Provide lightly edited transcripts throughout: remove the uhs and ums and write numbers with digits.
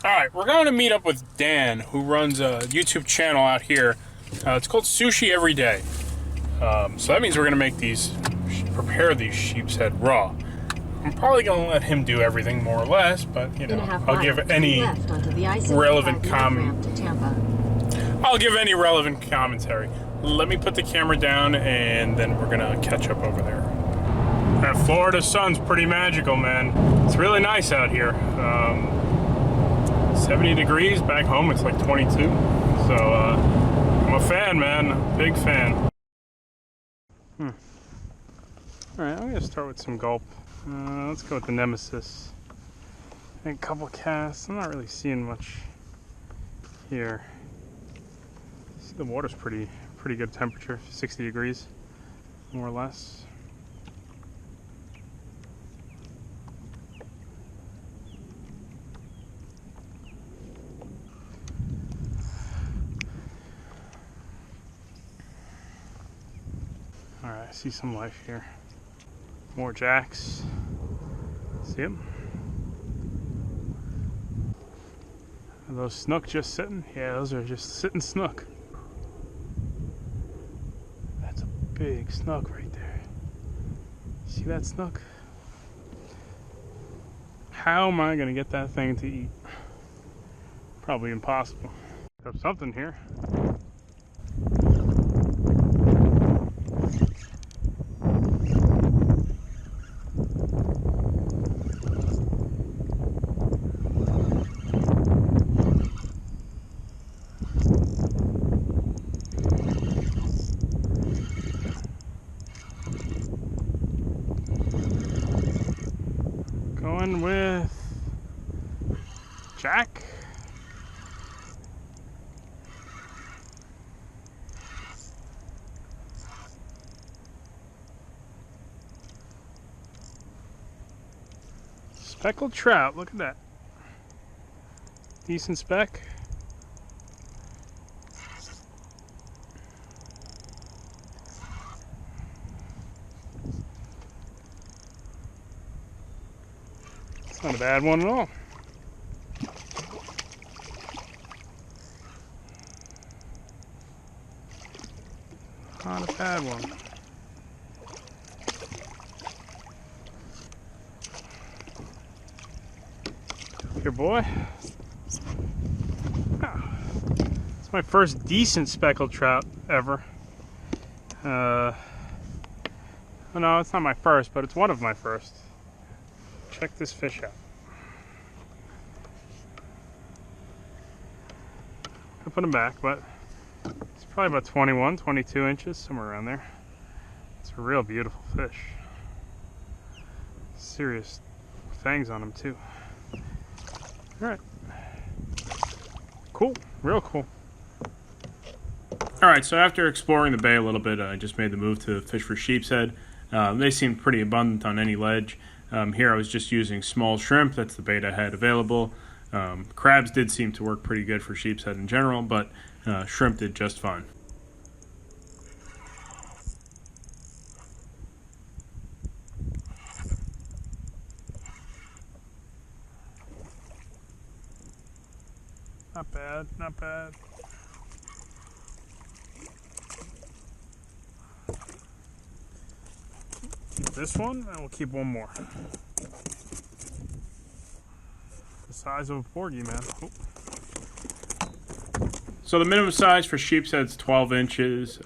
Alright, we're going to meet up with Dan, who runs a YouTube channel out here. It's called Sushi Everyday. So that means we're going to prepare these sheep's head raw. I'm probably going to let him do everything more or less, but you know, I'll give any relevant commentary. Let me put the camera down and then we're going to catch up over there. That Florida sun's pretty magical, man. It's really nice out here. 70 degrees, back home it's like 22. So I'm a fan, man, big fan. All right, I'm gonna start with some gulp. Let's go with the Nemesis. And a couple casts. I'm not really seeing much here. See, the water's pretty good temperature, 60 degrees, more or less. Alright, I see some life here. More jacks. See them? Are those snook just sitting? Yeah, those are just sitting snook. That's a big snook right there. See that snook? How am I gonna get that thing to eat? Probably impossible. Got something here. Going with Jack. Speckled trout, look at that. Decent speck. It's not a bad one at all. Not a bad one. Here, boy. Oh, it's my first decent speckled trout ever. Oh, no, it's not my first, but it's one of my first. Check this fish out. I put him back, but it's probably about 21, 22 inches, somewhere around there. It's a real beautiful fish. Serious fangs on him too. All right. Cool, real cool. All right, so after exploring the bay a little bit, I just made the move to fish for sheep's head. They seemed pretty abundant on any ledge. Here I was just using small shrimp. That's the bait I had available. Crabs did seem to work pretty good for sheep's head in general, but shrimp did just fine. Not bad, not bad. Keep this one, and we'll keep one more. The size of a porgy, man. Oh. So the minimum size for sheep's head is 12 inches.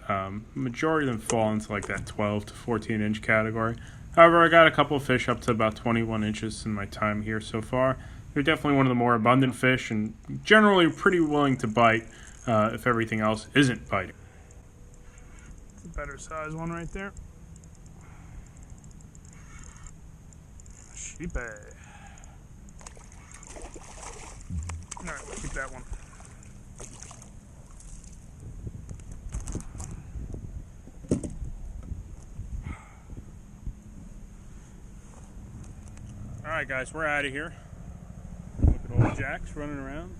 Majority of them fall into like that 12 to 14 inch category. However, I got a couple of fish up to about 21 inches in my time here so far. They're definitely one of the more abundant fish and generally pretty willing to bite if everything else isn't biting. It's a better size one right there. Sheepy. Alright, keep that one. Alright guys, we're out of here. Look at old Jack's running around.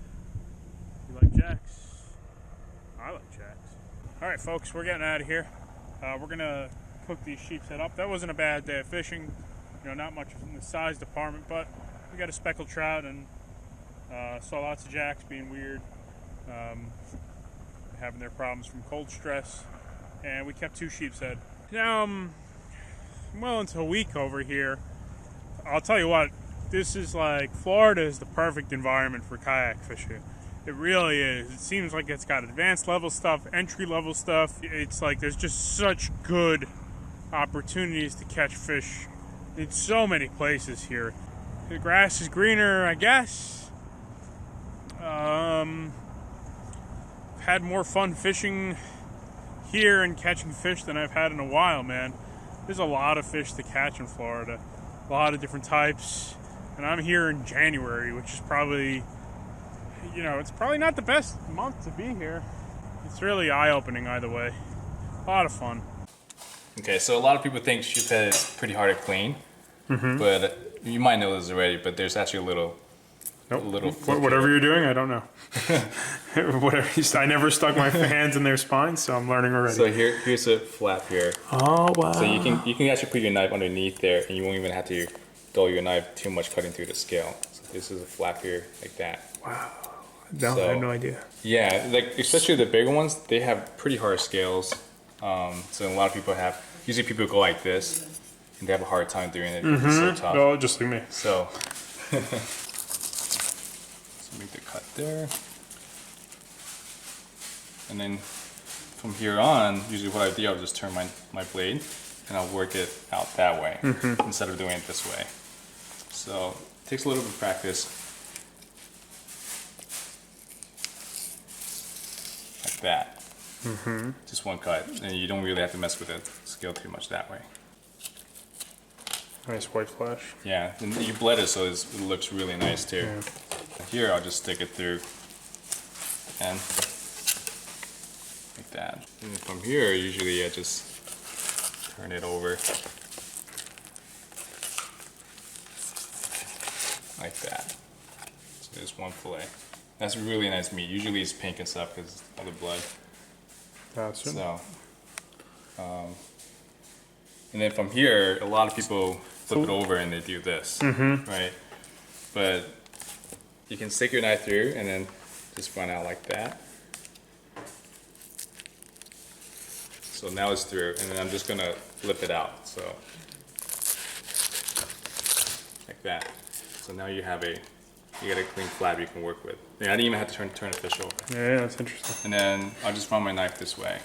You like Jack's? I like Jack's. Alright folks, we're getting out of here. We're going to cook these sheep's head up. That wasn't a bad day of fishing. You know, not much in the size department, but we got a speckled trout and Saw lots of jacks being weird, having their problems from cold stress, and we kept 2 sheepshead. Now I'm well into a week over here. I'll tell you what, this is like, Florida is the perfect environment for kayak fishing. It really is. It seems like it's got advanced level stuff, entry level stuff. It's like there's just such good opportunities to catch fish in so many places here. The grass is greener, I guess. I've had more fun fishing here and catching fish than I've had in a while, man. There's a lot of fish to catch in Florida, a lot of different types, and I'm here in January, which is probably, you know, it's probably not the best month to be here. It's really eye-opening either way. A lot of fun. Okay, so a lot of people think sheephead is pretty hard to clean, but you might know this already, but there's actually a little... Nope. Whatever you're doing, I don't know. Whatever. I never stuck my hands in their spines, so I'm learning already. So here's a flap here. Oh wow! So you can actually put your knife underneath there, and you won't even have to dull your knife too much cutting through the scale. So this is a flap here like that. Wow. No, I had no idea. Yeah, like especially the bigger ones, they have pretty hard scales. So a lot of people have. Usually people go like this, and they have a hard time doing it because it's so tough. Oh, just like me. So. Make the cut there, and then from here on, usually what I do, I'll just turn my blade and I'll work it out that way instead of doing it this way. So it takes a little bit of practice, like that. Just one cut, and you don't really have to mess with the scale too much that way. Nice white flash. Yeah, and you bled it so it looks really nice too. Yeah. Here I'll just stick it through and like that. And from here usually I just turn it over like that. So there's one fillet. That's really nice meat. Usually it's pink and stuff because of the blood. Gotcha. So, and then from here a lot of people flip it over and they do this, right? But you can stick your knife through and then just run out like that. So now it's through, and then I'm just gonna flip it out. So like that. So now you got a clean flap you can work with. Yeah, I didn't even have to turn the fish over. Yeah, that's interesting. And then I'll just run my knife this way,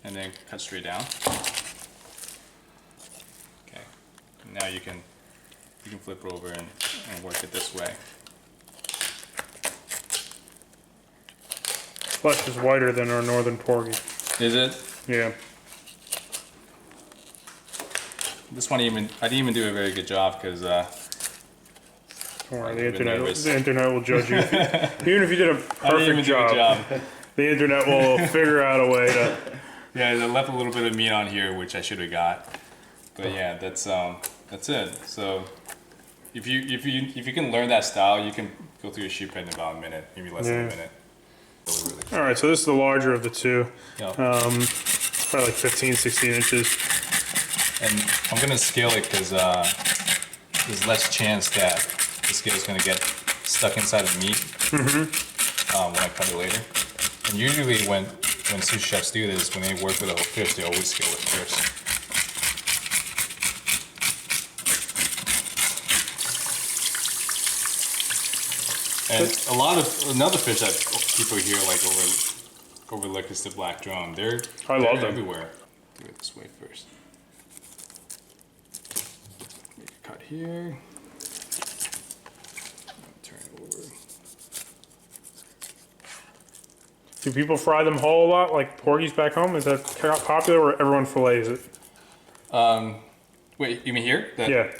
and then cut straight down. Okay. And now you can flip it over and work it this way. Flesh is whiter than our northern porgy. Is it? Yeah. This one I didn't even do a very good job because don't worry, the internet will judge you. Even if you did a perfect job, the internet will figure out a way to. Yeah, I left a little bit of meat on here, which I should have got. But yeah, that's it. So if you can learn that style, you can go through a sheephead in about a minute, maybe less than a minute. Really. All right, so this is the larger of the two. Yep. Probably like 15, 16 inches. And I'm gonna scale it because there's less chance that the scale is gonna get stuck inside the meat when I cut it later. And usually when sushi chefs do this, when they work with a whole fish, they always scale it first. And another fish that people here like overlook is the black drum. They're everywhere. Do it this way first. Make a cut here. Turn it over. Do people fry them whole a lot, like porgies back home? Is that popular, or everyone fillets it? Wait, you mean here? Yeah.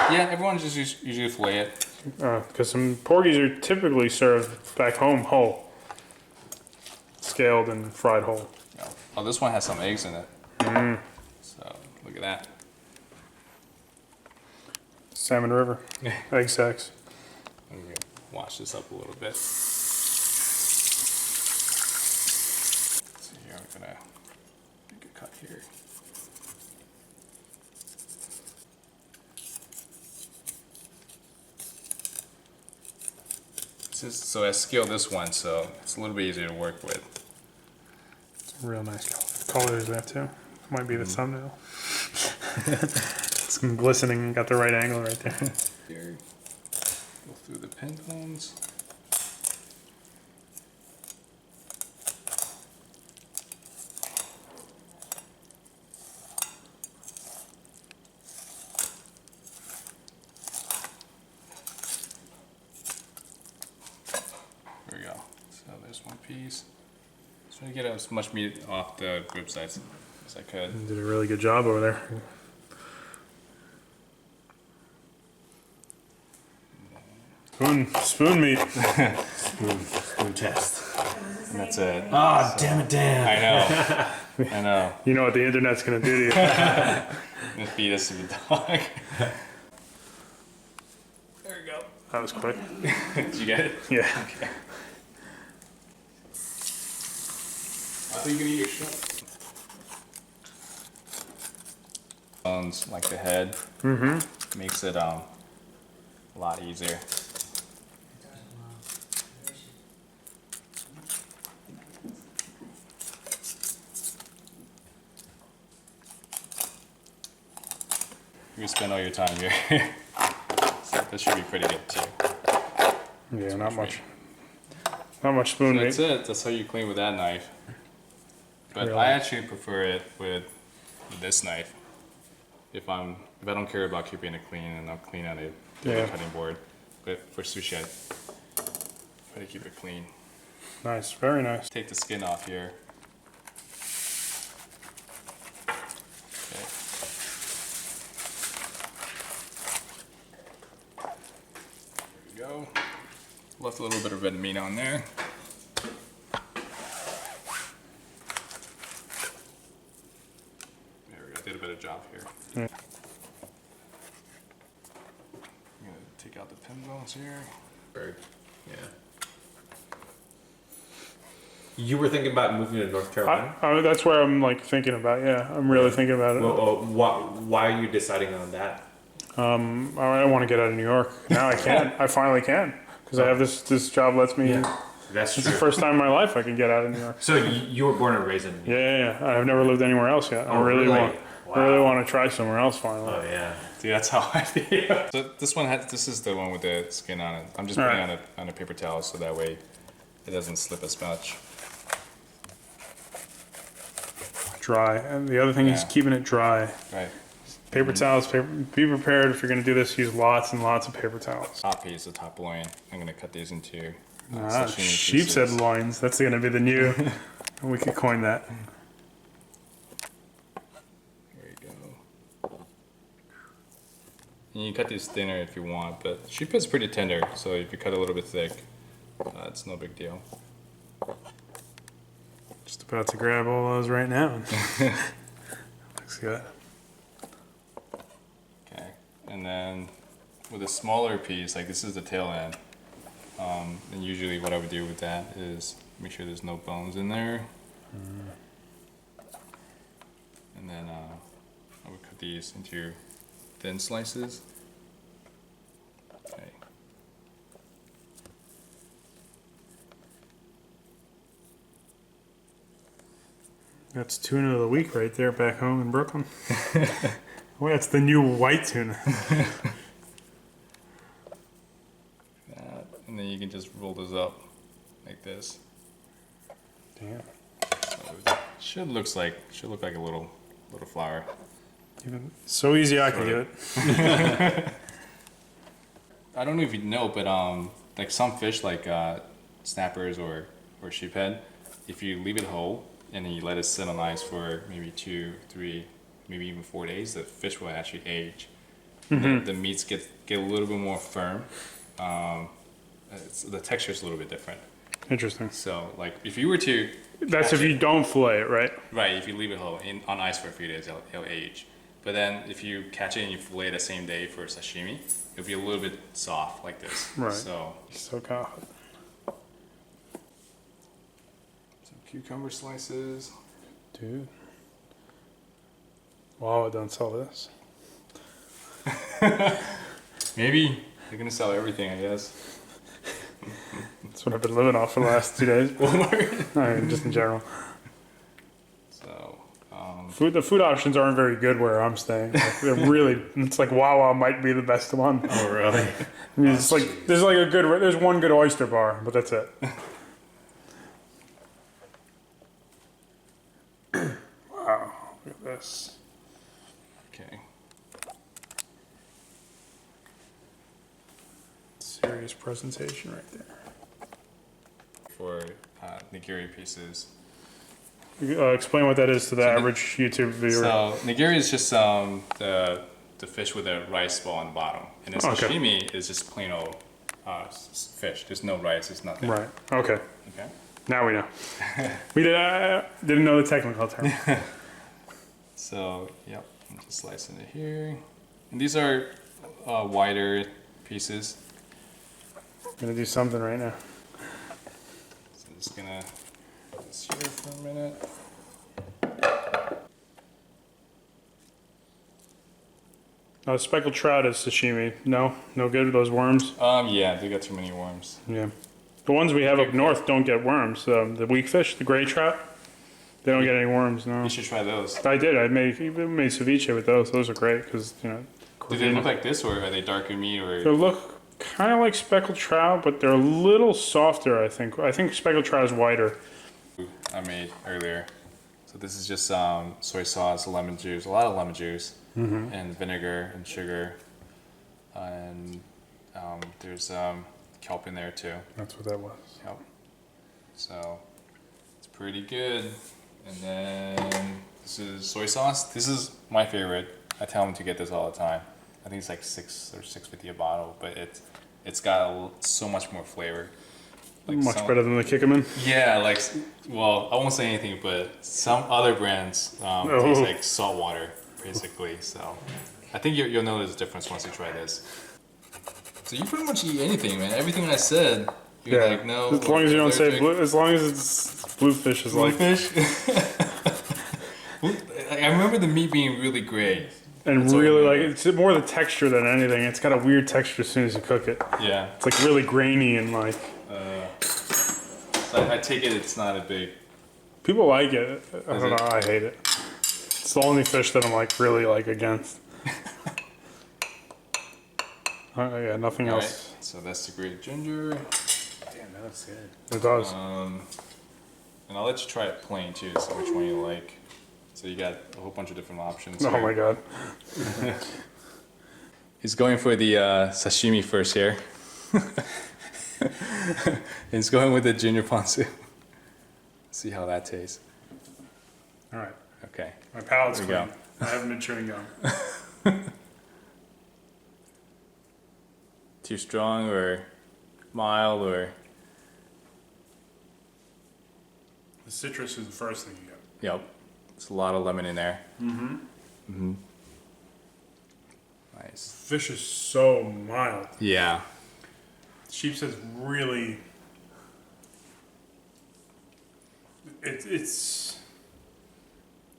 Yeah, everyone just usually fillet it. Because some porgies are typically served back home whole, scaled and fried whole. Oh, this one has some eggs in it. So look at that. Salmon River, egg sacks. I'm gonna wash this up a little bit. So here I'm gonna make a cut here. So I scaled this one, so it's a little bit easier to work with. It's a real nice color is that too. Might be the thumbnail. It's glistening, got the right angle right there. Here, go through the pin holes. There we go. So there's one piece. Just trying to get as much meat off the rib sides as I could. You did a really good job over there. Spoon meat. Spoon test. And that's it. Ah, so, damn it, Dan. I know. I know. You know what the internet's gonna do to you. Gonna feed us to the dog. There we go. That was quick. Did you get it? Yeah. Okay. I thought you were gonna eat your shrimp. Bones, like the head, makes it a lot easier. You spend all your time here. So this should be pretty good too. Yeah, not much. Not much spoon So meat. that's it. That's how you clean with that knife. But Really? I actually prefer it with this knife. If I don't care about keeping it clean, and I'll clean on a cutting board. But for sushi, I try to keep it clean. Nice, very nice. Take the skin off here. Okay. There we go. Left a little bit of red meat on there. There we go. Did a better job here. Yeah. I'm gonna take out the pin bones here. Bird. Yeah. You were thinking about moving to North Carolina? That's where I'm like thinking about. Yeah, I'm really thinking about it. Well, why are you deciding on that? I don't want to get out of New York. Now I can. I finally can because I have this job lets me. Yeah. That's It's true. the first time in my life I can get out of New York. So you were born and raised in New York? Yeah. I've never lived anywhere else yet. I Oh, really really? want. Wow. I really want to try somewhere else finally. Oh yeah. See, that's how I feel. So this one this is the one with the skin on it. I'm just putting it on a paper towel so that way it doesn't slip as much. Dry, and the other thing is Yeah. keeping it dry. Right. Paper towels. Be prepared if you're going to do this. Use lots and lots of paper towels. Top piece, the top loin. I'm gonna cut these into sashimi Sheepshead pieces. loins. That's going to be the new. We could coin that. There you go. And you can cut these thinner if you want, but sheephead's pretty tender, so if you cut a little bit thick, it's no big deal. Just about to grab all those right now. Looks good. Okay, and then with a smaller piece, like this is the tail end, and usually what I would do with that is make sure there's no bones in there. And then I would cut these into thin slices. Okay. That's tuna of the week right there back home in Brooklyn. Well, that's the new white tuna. That, and then you can just roll those up like this. Damn. So it should look like a little flower. Even so easy I can do it. I don't know if you know, but like some fish, like snappers or sheephead, if you leave it whole and then you let it sit on ice for maybe 2, 3, maybe even 4 days, the fish will actually age. The meats get a little bit more firm. The texture is a little bit different. Interesting. So, like, if you were to That's if you don't fillet it, right? right, if you leave it whole on ice for a few days, it'll age. But then if you catch it and you fillet it the same day for sashimi, it'll be a little bit soft like this. Right. So So confident. some cucumber slices. Dude. Wow, I don't sell this. Maybe they're gonna sell everything, I guess. That's what I've been living off for the last 2 days. I mean, just in general. So, The food options aren't very good where I'm staying. Like, they're really, it's like Wawa might be the best one. Oh, really? I mean, it's like, there's one good oyster bar, but that's it. Wow, look at this. okay. Serious presentation right there. For nigiri pieces. Explain what that is to the average YouTube viewer. So nigiri is just the fish with a rice ball on the bottom, and then sashimi is just plain old fish. There's no rice. There's nothing. Right. Okay. Okay. Now we know. We didn't know the technical term. So yep, I'm just slicing it here, and these are wider pieces. I'm gonna do something right now. So I'm just gonna put this here for a minute. Speckled trout is sashimi. No good with those worms. Yeah, they got too many worms. Yeah. The ones we have up north don't get worms. The weak fish, the gray trout, they don't get any worms. No. You should try those. I did. I made ceviche with those. Those are great because Do they look like this, or are they darker meat, or? They look kind of like speckled trout, but they're a little softer. I think speckled trout is whiter. I made earlier. So this is just soy sauce, lemon juice, a lot of lemon juice, and vinegar and sugar, and there's kelp in there too. That's what that was. Yep. So it's pretty good. And then this is soy sauce. This is my favorite. I tell them to get this all the time. I think it's like $6 or $6.50 a bottle, but it's got so much more flavor. Like Much better than the Kikkoman. Yeah, like, well, I won't say anything, but some other brands taste like salt water, basically. So I think you'll notice the difference once you try this. So you pretty much eat anything, man. Everything I said, you're like, no. As long as you don't say blue, as long as it's bluefish is like. Bluefish? I remember the meat being really great. And That's really, like, it's more the texture than anything. It's got a weird texture as soon as you cook it. Yeah. It's like really grainy and like. So I take it it's not a big. People like it. I don't know. I hate it. It's the only fish that I'm like really like against. Yeah, nothing else. Right. So that's the grated ginger. Damn, that looks good. It does. And I'll let you try it plain too, so which one you like. So you got a whole bunch of different options. Oh my god. He's going for the sashimi first here. He's going with the ginger ponzu. See how that tastes. All right. Okay. My palate's There we clean. go. I haven't been chewing gum. Too strong or mild or? The citrus is the first thing you get. Yep. There's a lot of lemon in there. Nice. Fish is so mild. Yeah. Sheepshead's really. It's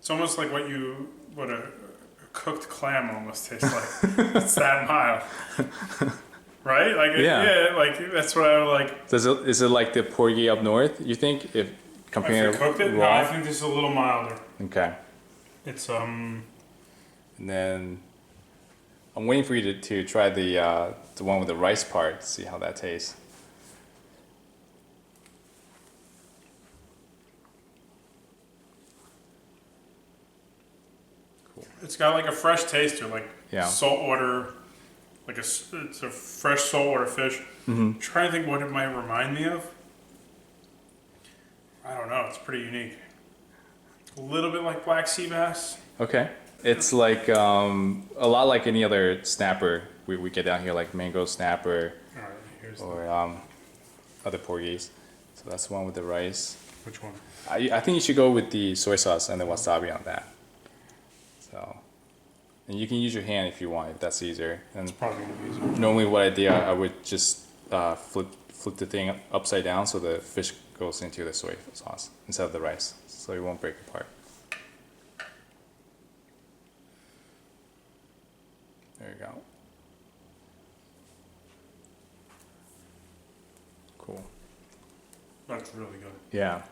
almost like what a cooked clam almost tastes like. It's that mild, right? Like Yeah. like that's what I like. Is it like the porgy up north? You think if comparing If you cooked it, no, raw? I think this is a little milder. Okay. It's And then I'm waiting for you to try the one with the rice part. See how that tastes. It's got like a fresh taste to it, like Yeah. saltwater, it's a fresh saltwater fish. I'm trying to think what it might remind me of. I don't know. It's pretty unique. A little bit like black sea bass. Okay. It's like a lot like any other snapper we get down here, like mango snapper All right, here's or other porgies. So that's the one with the rice. which one? I think you should go with the soy sauce and the wasabi on that. So, and you can use your hand if you want, if that's easier. And Probably gonna be easier. normally what I do, I would just flip the thing upside down so the fish goes into the soy sauce instead of the rice, so it won't break apart. There you go. Cool. That's really good. Yeah.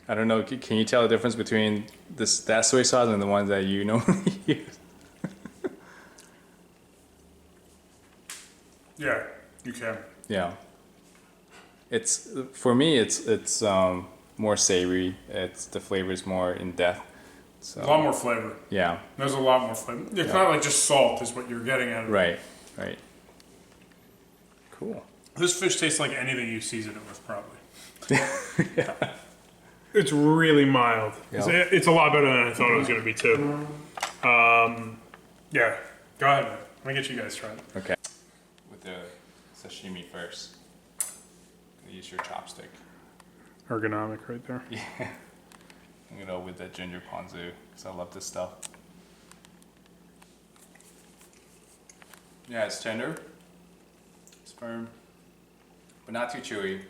I don't know. Can you tell the difference between that soy sauce and the ones that you normally use? Yeah, you can. Yeah. It's for me. It's more savory. The flavor is more in depth. So, A lot more flavor. Yeah. There's a lot more flavor. It's not like just salt is what you're getting out of it. Right. Right. Cool. This fish tastes like anything you season it with, probably. Yeah. It's really mild. Yeah. It's a lot better than I thought it was going to be, too. Yeah. Go ahead, man. Let me get you guys trying. Okay. With the sashimi first. Use your chopstick. Ergonomic right there. Yeah. I'm gonna with that ginger ponzu because I love this stuff. Yeah, it's tender. It's firm, but not too chewy.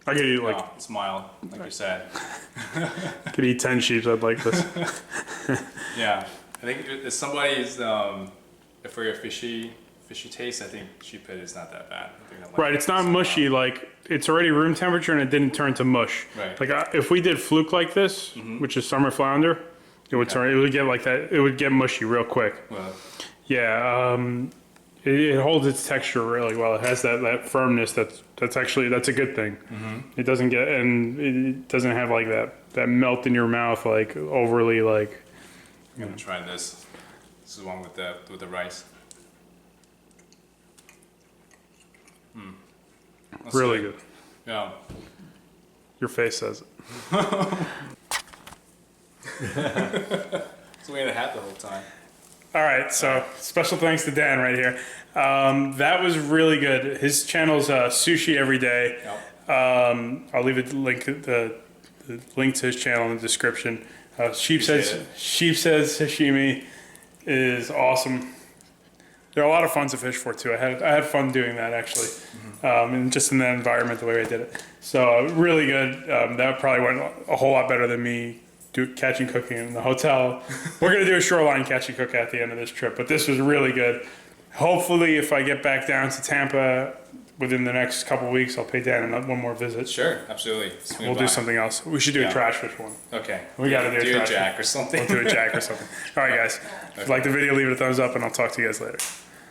I could eat It's mild, like you said. I could eat 10 sheeps. I'd like this. Yeah, I think if somebody's for your fishy taste, I think sheephead is not that bad. I think I like Right, it's not mushy. Like it's already room temperature and it didn't turn to mush. Right. Like if we did fluke like this, which is summer flounder, it would turn. It would get like that. It would get mushy real quick. Well, Yeah. It holds its texture really well. It has that firmness. That's a good thing. It doesn't get and it doesn't have like that melt in your mouth like overly like. I'm gonna try this. This is one with the rice. That's Really good. Yeah. Your face says it. It's the way I had the whole time. All right, so special thanks to Dan right here. That was really good. His channel's Sushi Everyday. Yep. I'll leave the link to his channel in the description. Sheep says Sashimi is awesome. There are a lot of fun to fish for too. I had fun doing that actually, and just in that environment the way I did it. So really good. That probably went a whole lot better than me catching cooking in the hotel. We're gonna do a shoreline catch and cook at the end of this trip, but this was really good. Hopefully, if I get back down to Tampa within the next couple weeks, I'll pay Dan one more visit. Sure, absolutely. We'll do something else. We should do a trash fish one. Okay. We gotta do a trash jack or something. We'll do a jack or something. All right, guys. If you like the video, leave it a thumbs up, and I'll talk to you guys later.